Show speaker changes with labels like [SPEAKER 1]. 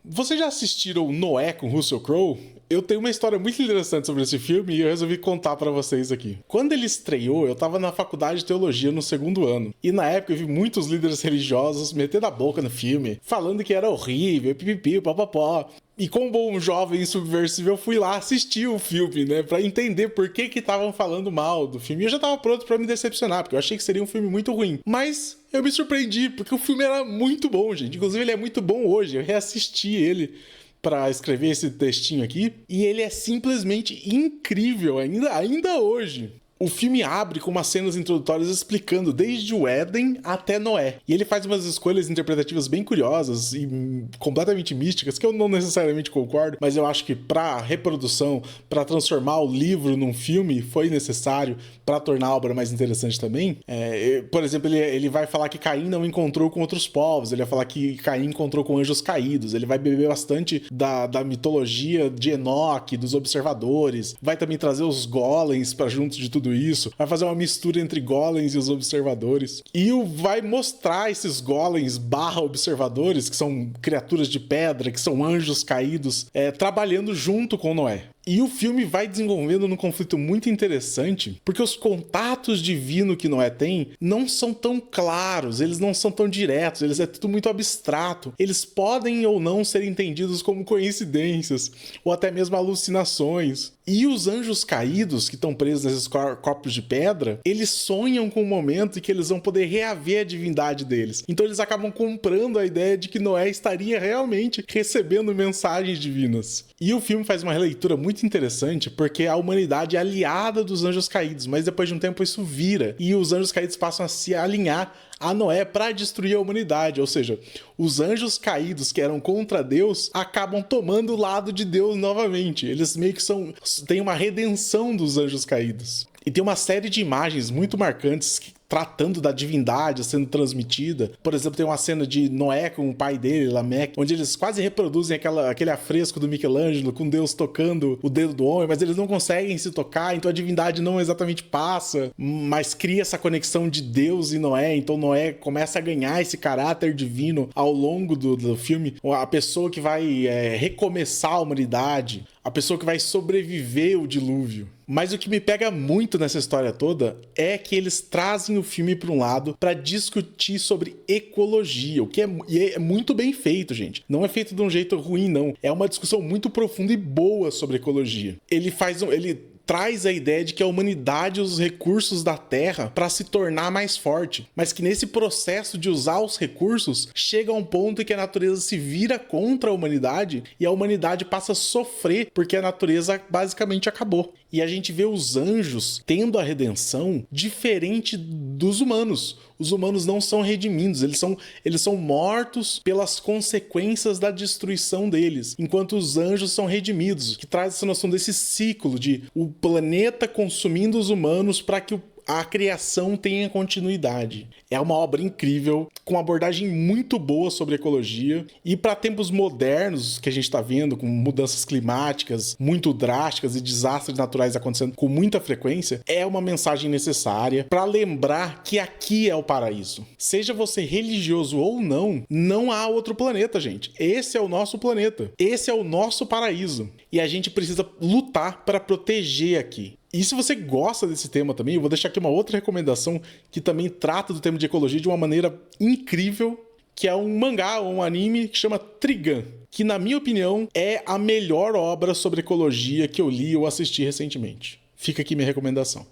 [SPEAKER 1] Vocês já assistiram Noé com Russell Crowe? Eu tenho uma história muito interessante sobre esse filme e eu resolvi contar pra vocês aqui. Quando ele estreou, eu tava na faculdade de teologia no segundo ano. E na época eu vi muitos líderes religiosos metendo a boca no filme, falando que era horrível, pipipi, papapó. E como bom jovem subversivo, eu fui lá assistir o filme, né? Pra entender por que estavam falando mal do filme. E eu já tava pronto pra me decepcionar, porque eu achei que seria um filme muito ruim. Mas eu me surpreendi, porque o filme era muito bom, gente. Inclusive, ele é muito bom hoje. Eu reassisti ele para escrever esse textinho aqui. E ele é simplesmente incrível, ainda hoje. O filme abre com umas cenas introdutórias explicando desde o Éden até Noé. E ele faz umas escolhas interpretativas bem curiosas e completamente místicas, que eu não necessariamente concordo, mas eu acho que pra reprodução, pra transformar o livro num filme, foi necessário pra tornar a obra mais interessante também. Por exemplo, ele vai falar que Caim não encontrou com outros povos, ele vai falar que Caim encontrou com anjos caídos, ele vai beber bastante da mitologia de Enoque, dos observadores, vai também trazer os golems pra junto de tudo isso, vai fazer uma mistura entre golems e os observadores, e vai mostrar esses golems barra observadores, que são criaturas de pedra, que são anjos caídos, trabalhando junto com Noé. E o filme vai desenvolvendo num conflito muito interessante, porque os contatos divinos que Noé tem não são tão claros, eles não são tão diretos, eles é tudo muito abstrato. Eles podem ou não ser entendidos como coincidências, ou até mesmo alucinações. E os anjos caídos, que estão presos nesses corpos de pedra, eles sonham com o momento em que eles vão poder reaver a divindade deles. Então eles acabam comprando a ideia de que Noé estaria realmente recebendo mensagens divinas. E o filme faz uma releitura muito interessante, porque a humanidade é aliada dos anjos caídos, mas depois de um tempo isso vira, e os anjos caídos passam a se alinhar a Noé para destruir a humanidade, ou seja, os anjos caídos que eram contra Deus acabam tomando o lado de Deus novamente. Eles meio que têm uma redenção dos anjos caídos. E tem uma série de imagens muito marcantes tratando da divindade sendo transmitida. Por exemplo, tem uma cena de Noé com o pai dele, Lameque, onde eles quase reproduzem aquele afresco do Michelangelo com Deus tocando o dedo do homem, mas eles não conseguem se tocar, então a divindade não exatamente passa, mas cria essa conexão de Deus e Noé, então Noé começa a ganhar esse caráter divino ao longo do filme. A pessoa que vai recomeçar a humanidade, a pessoa que vai sobreviver o dilúvio. Mas o que me pega muito nessa história toda é que eles trazem o filme para um lado para discutir sobre ecologia, o que é muito bem feito, gente. Não é feito de um jeito ruim, não. É uma discussão muito profunda e boa sobre ecologia. Ele traz a ideia de que a humanidade usa os recursos da Terra para se tornar mais forte, mas que nesse processo de usar os recursos, chega a um ponto em que a natureza se vira contra a humanidade e a humanidade passa a sofrer porque a natureza basicamente acabou. E a gente vê os anjos tendo a redenção diferente dos humanos. Os humanos não são redimidos, eles são mortos pelas consequências da destruição deles, enquanto os anjos são redimidos, que traz essa noção desse ciclo de o planeta consumindo os humanos para que a criação tenha continuidade. É uma obra incrível, com uma abordagem muito boa sobre ecologia, e para tempos modernos que a gente está vendo, com mudanças climáticas muito drásticas e desastres naturais acontecendo com muita frequência, é uma mensagem necessária para lembrar que aqui é o paraíso. Seja você religioso ou não, não há outro planeta, gente. Esse é o nosso planeta. Esse é o nosso paraíso. E a gente precisa lutar para proteger aqui. E se você gosta desse tema também, eu vou deixar aqui uma outra recomendação que também trata do tema de ecologia de uma maneira incrível, que é um mangá ou um anime que chama Trigun, que na minha opinião é a melhor obra sobre ecologia que eu li ou assisti recentemente. Fica aqui minha recomendação.